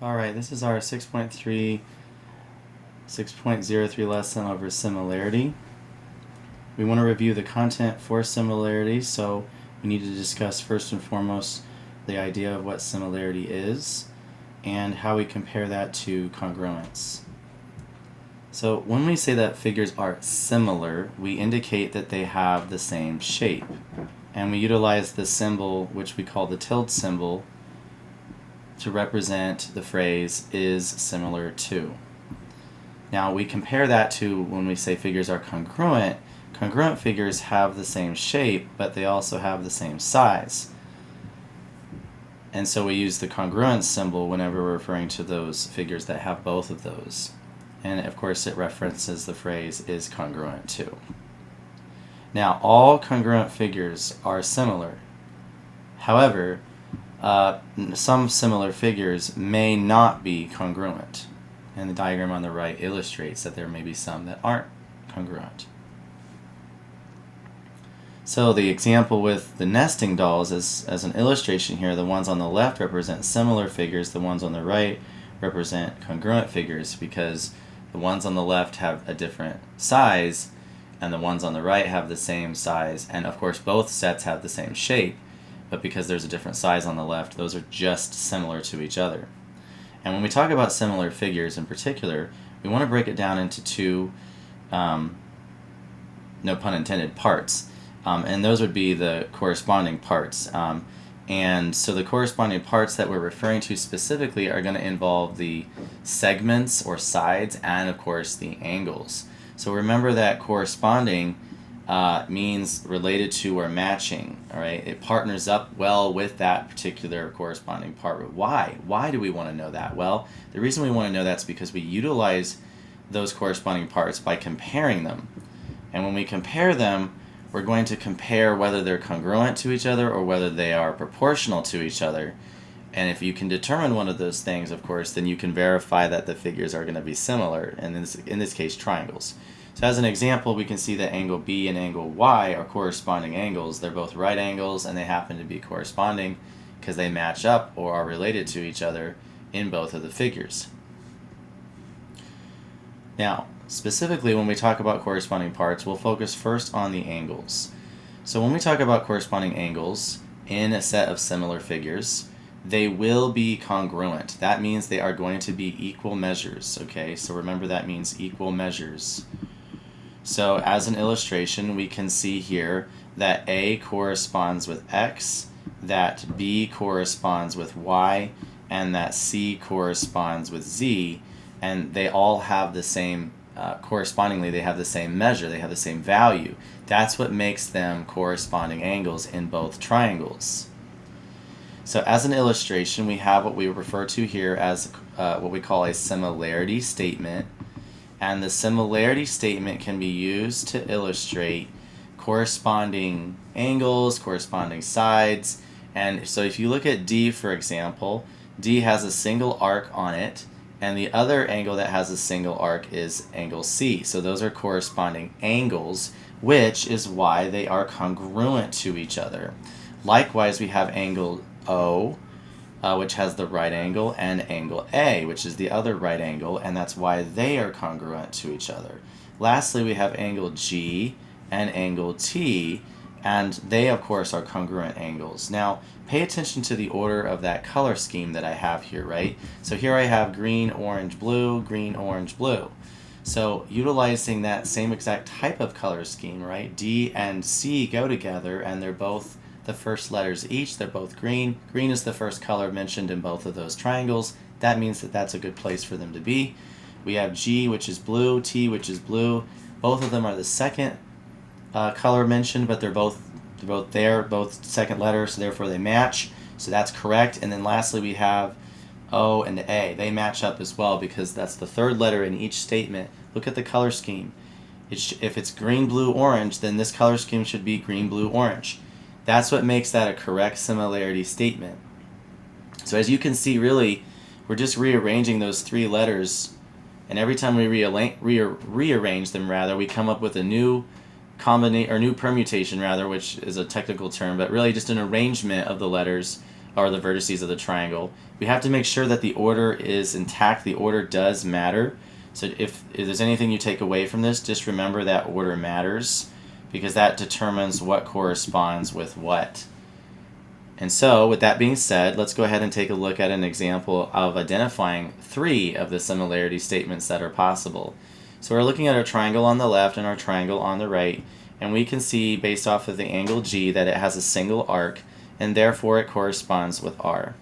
Alright, this is our 6.03 lesson over similarity. We want to review the content for similarity, so we need to discuss first and foremost the idea of what similarity is and how we compare that to congruence. So when we say that figures are similar, we indicate that they have the same shape. And we utilize the symbol, which we call the tilde symbol, to represent the phrase is similar to. Now we compare that to when we say figures are congruent. Congruent figures have the same shape, but they also have the same size. And so we use the congruence symbol whenever we're referring to those figures that have both of those. And of course it references the phrase is congruent to. Now all congruent figures are similar. However, some similar figures may not be congruent. And the diagram on the right illustrates that there may be some that aren't congruent. So the example with the nesting dolls is as an illustration here. The ones on the left represent similar figures. The ones on the right represent congruent figures because the ones on the left have a different size and the ones on the right have the same size. And of course both sets have the same shape, but because there's a different size on the left, those are just similar to each other. And when we talk about similar figures in particular, we want to break it down into two, no pun intended, parts. And those would be the corresponding parts. And so the corresponding parts that we're referring to specifically are going to involve the segments or sides and of course the angles. So remember that corresponding means related to or matching. All right, it partners up well with that particular corresponding part. But why? Why do we want to know that? Well, the reason we want to know that's because we utilize those corresponding parts by comparing them. And when we compare them, we're going to compare whether they're congruent to each other or whether they are proportional to each other. And if you can determine one of those things, of course, then you can verify that the figures are going to be similar, and in this case, triangles. So as an example, we can see that angle B and angle Y are corresponding angles. They're both right angles, and they happen to be corresponding because they match up or are related to each other in both of the figures. Now, specifically when we talk about corresponding parts, we'll focus first on the angles. So when we talk about corresponding angles in a set of similar figures, they will be congruent. That means they are going to be equal measures, okay? So remember that means equal measures. So as an illustration, we can see here that A corresponds with X, that B corresponds with Y, and that C corresponds with Z, and they all have the same, correspondingly, they have the same measure, they have the same value. That's what makes them corresponding angles in both triangles. So as an illustration, we have what we refer to here as what we call a similarity statement. And the similarity statement can be used to illustrate corresponding angles, corresponding sides. And so if you look at D, for example, D has a single arc on it, and the other angle that has a single arc is angle C. So those are corresponding angles, which is why they are congruent to each other. Likewise, we have angle O, which has the right angle, and angle A, which is the other right angle, and that's why they are congruent to each other. Lastly, we have angle G and angle T, and they, of course, are congruent angles. Now, pay attention to the order of that color scheme that I have here, right? So here I have green, orange, blue, green, orange, blue. So utilizing that same exact type of color scheme, right? D and C go together, and they're both the first letters each. They're both green. Green is the first color mentioned in both of those triangles. That means that that's a good place for them to be. We have G, which is blue, T, which is blue. Both of them are the second color mentioned, but they're both there, both second letters, so therefore they match. So that's correct. And then lastly, we have O and A. They match up as well because that's the third letter in each statement. Look at the color scheme. If it's green, blue, orange, then this color scheme should be green, blue, orange. That's what makes that a correct similarity statement. So as you can see, really, we're just rearranging those three letters, and every time we rearrange them, we come up with a new combination or new permutation, which is a technical term, but really just an arrangement of the letters or the vertices of the triangle, we have to make sure that the order is intact. The order does matter. So if there's anything you take away from this, just remember that order matters, because that determines what corresponds with what. And so, with that being said, let's go ahead and take a look at an example of identifying 3 of the similarity statements that are possible. So we're looking at our triangle on the left and our triangle on the right, and we can see based off of the angle G that it has a single arc, and therefore it corresponds with R.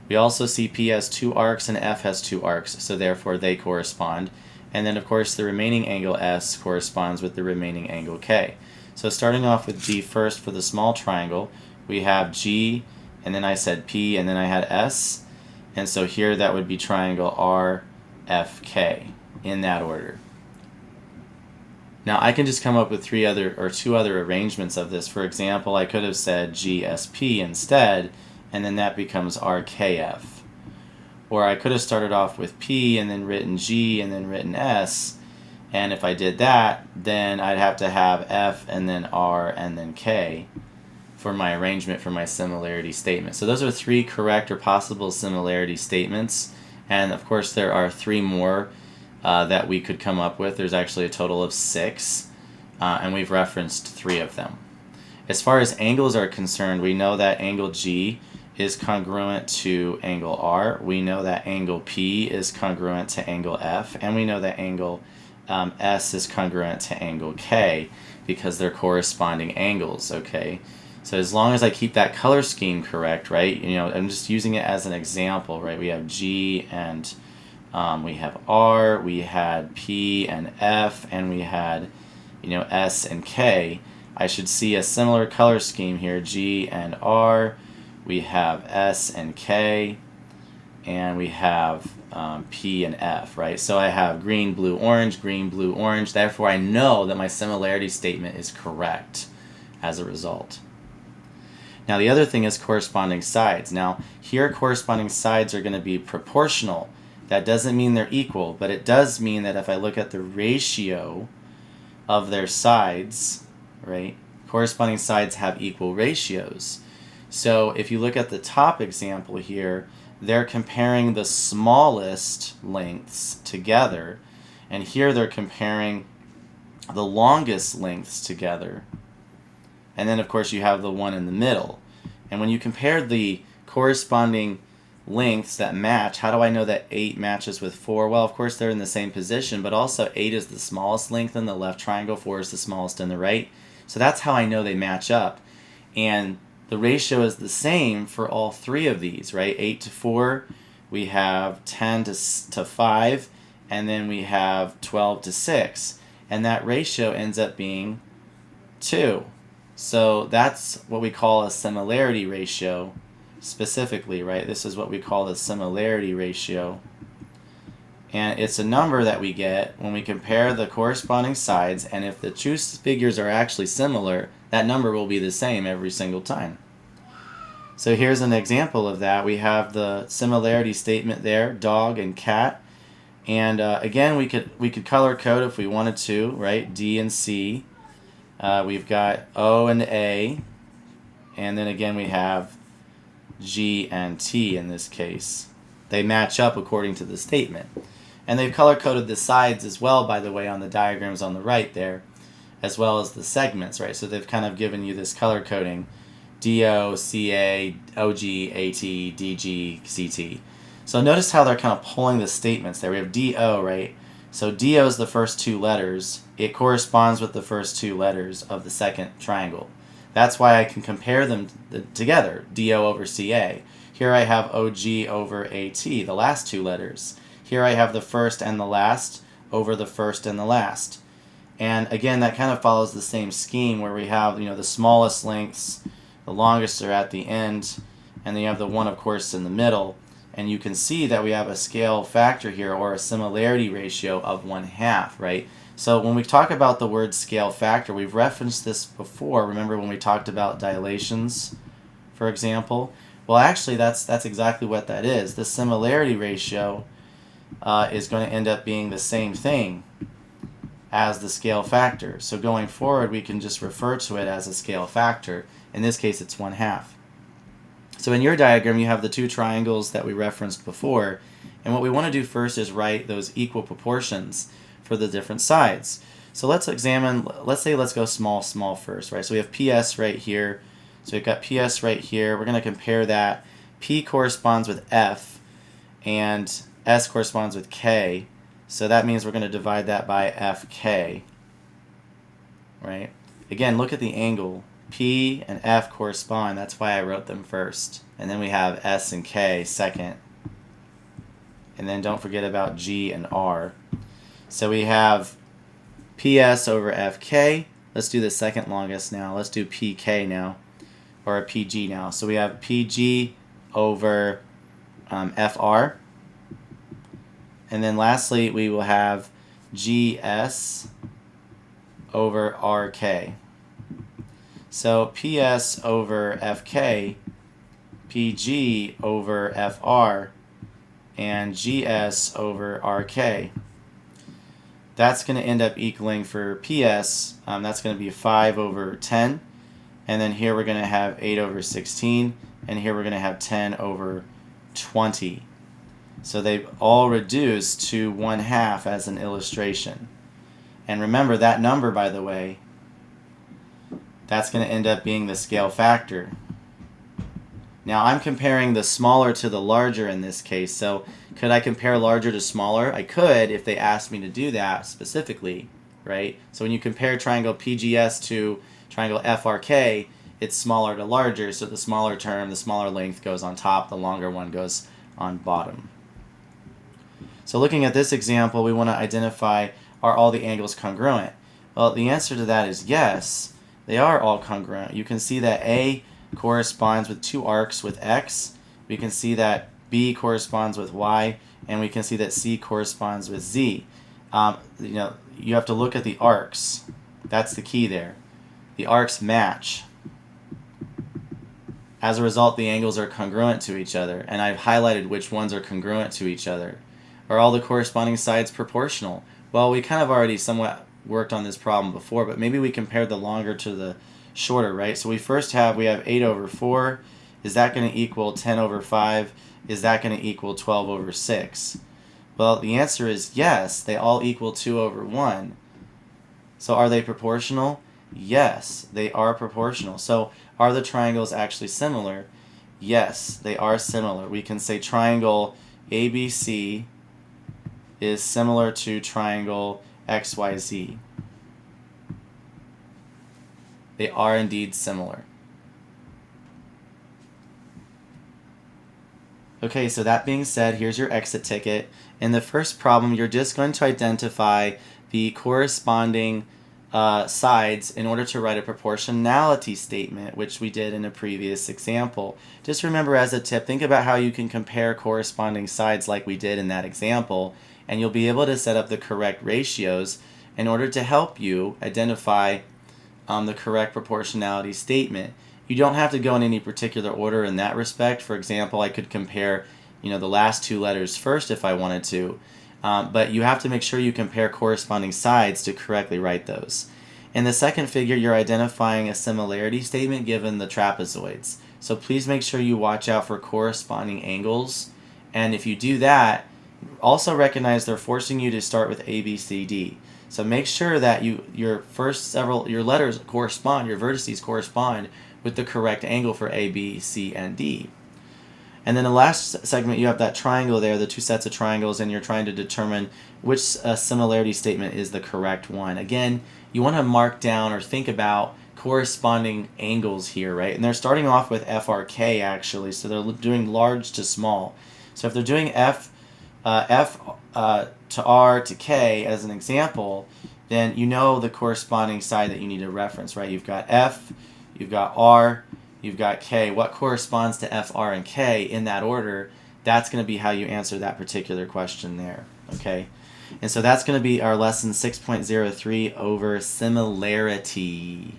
We also see P has 2 arcs and F has 2 arcs, so therefore they correspond. And then of course the remaining angle S corresponds with the remaining angle K. So starting off with G first for the small triangle, we have G, and then I said P, and then I had S. And so here that would be triangle RFK in that order. Now I can just come up with 2 other arrangements of this. For example, I could have said GSP instead, and then that becomes RKF. Or I could have started off with P and then written G and then written S, and if I did that, then I'd have to have F and then R and then K for my arrangement for my similarity statement. So those are 3 correct or possible similarity statements, and of course there are 3 more that we could come up with. There's actually a total of 6, and we've referenced 3 of them. As far as angles are concerned, we know that angle G is congruent to angle R. We know that angle P is congruent to angle F, and we know that angle S is congruent to angle K because they're corresponding angles, okay? So as long as I keep that color scheme correct, right, I'm just using it as an example, right? We have G and we have R, we had P and F, and we had, S and K. I should see a similar color scheme here, G and R, we have S and K, and we have P and F, right? So I have green, blue, orange, therefore I know that my similarity statement is correct as a result. Now the other thing is corresponding sides. Now here corresponding sides are going to be proportional. That doesn't mean they're equal, but it does mean that if I look at the ratio of their sides, right, corresponding sides have equal ratios. So if you look at the top example here, they're comparing the smallest lengths together, and here they're comparing the longest lengths together. And then of course you have the one in the middle. And when you compare the corresponding lengths that match, how do I know that 8 matches with 4? Well, of course they're in the same position, but also 8 is the smallest length in the left triangle, 4 is the smallest in the right. So that's how I know they match up. And the ratio is the same for all 3 of these, right? 8 to 4, we have 10 to 5, and then we have 12 to 6. And that ratio ends up being 2. So that's what we call a similarity ratio specifically, right? This is what we call the similarity ratio. And it's a number that we get when we compare the corresponding sides, and if the two figures are actually similar, that number will be the same every single time. So here's an example of that. We have the similarity statement there, dog and cat. And again, we could color code if we wanted to, right? D and C. We've got O and A. And then again we have G and T in this case. They match up according to the statement. And they've color-coded the sides as well, by the way, on the diagrams on the right there, as well as the segments, right? So they've kind of given you this color coding, DO, CA, OG, AT, DG, CT. So notice how they're kind of pulling the statements there. We have DO, right? So DO is the first 2 letters. It corresponds with the first 2 letters of the second triangle. That's why I can compare them together, DO over CA. Here I have OG over AT, the last 2 letters. Here I have the first and the last over the first and the last. And again, that kind of follows the same scheme where we have, the smallest lengths, the longest are at the end, and then you have the one, of course, in the middle. And you can see that we have a scale factor here, or a similarity ratio of 1/2, right? So when we talk about the word scale factor, we've referenced this before. Remember when we talked about dilations, for example? Well, actually, that's exactly what that is. The similarity ratio is going to end up being the same thing as the scale factor. So going forward, we can just refer to it as a scale factor. In this case, it's 1/2. So in your diagram, you have the two triangles that we referenced before, and what we want to do first is write those equal proportions for the different sides. So let's examine, let's go small, small first, right? So we have PS right here. So we've got PS right here. We're going to compare that. P corresponds with F, and S corresponds with K. So that means we're going to divide that by FK, right? Again, look at the angle. P and F correspond. That's why I wrote them first. And then we have S and K second. And then don't forget about G and R. So we have PS over FK. Let's do the second longest now. Let's do PK now, or a PG now. So we have PG over FR. And then lastly, we will have GS over RK. So PS over FK, PG over FR, and GS over RK. That's going to end up equaling for PS, that's going to be 5 over 10. And then here we're going to have 8 over 16. And here we're going to have 10 over 20. So they've all reduced to 1/2 as an illustration. And remember that number, by the way, that's going to end up being the scale factor. Now I'm comparing the smaller to the larger in this case, so could I compare larger to smaller? I could if they asked me to do that specifically, right? So when you compare triangle PGS to triangle FRK, it's smaller to larger, so the smaller term, the smaller length goes on top, the longer one goes on bottom. So looking at this example, we want to identify, are all the angles congruent? Well, the answer to that is yes, they are all congruent. You can see that A corresponds with two arcs with X. We can see that B corresponds with Y, and we can see that C corresponds with Z. You have to look at the arcs. That's the key there. The arcs match. As a result, the angles are congruent to each other, and I've highlighted which ones are congruent to each other. Are all the corresponding sides proportional? Well, we kind of already somewhat worked on this problem before, but maybe we compared the longer to the shorter, right? So we have 8 over 4. Is that going to equal 10 over 5? Is that going to equal 12 over 6? Well, the answer is yes, they all equal 2 over 1. So are they proportional? Yes, they are proportional. So are the triangles actually similar? Yes, they are similar. We can say triangle ABC is similar to triangle XYZ. They are indeed similar. Okay, so that being said, here's your exit ticket. In the first problem, you're just going to identify the corresponding sides in order to write a proportionality statement, which we did in a previous example. Just remember, as a tip, think about how you can compare corresponding sides like we did in that example, and you'll be able to set up the correct ratios in order to help you identify the correct proportionality statement. You don't have to go in any particular order in that respect. For example, I could compare the last two letters first if I wanted to, but you have to make sure you compare corresponding sides to correctly write those. In the second figure, you're identifying a similarity statement given the trapezoids. So please make sure you watch out for corresponding angles, and if you do that, also recognize they're forcing you to start with A, B, C, D. So make sure that your letters correspond, your vertices correspond with the correct angle for A, B, C, and D. And then the last segment, you have that triangle there, the two sets of triangles, and you're trying to determine which similarity statement is the correct one. Again, you want to mark down or think about corresponding angles here, right? And they're starting off with FRK actually, so they're doing large to small. So if they're doing F to R to K as an example, then you know the corresponding side that you need to reference, right? You've got F, you've got R, you've got K. What corresponds to F, R, and K in that order? That's going to be how you answer that particular question there, okay? And so that's going to be our lesson 6.03 over similarity.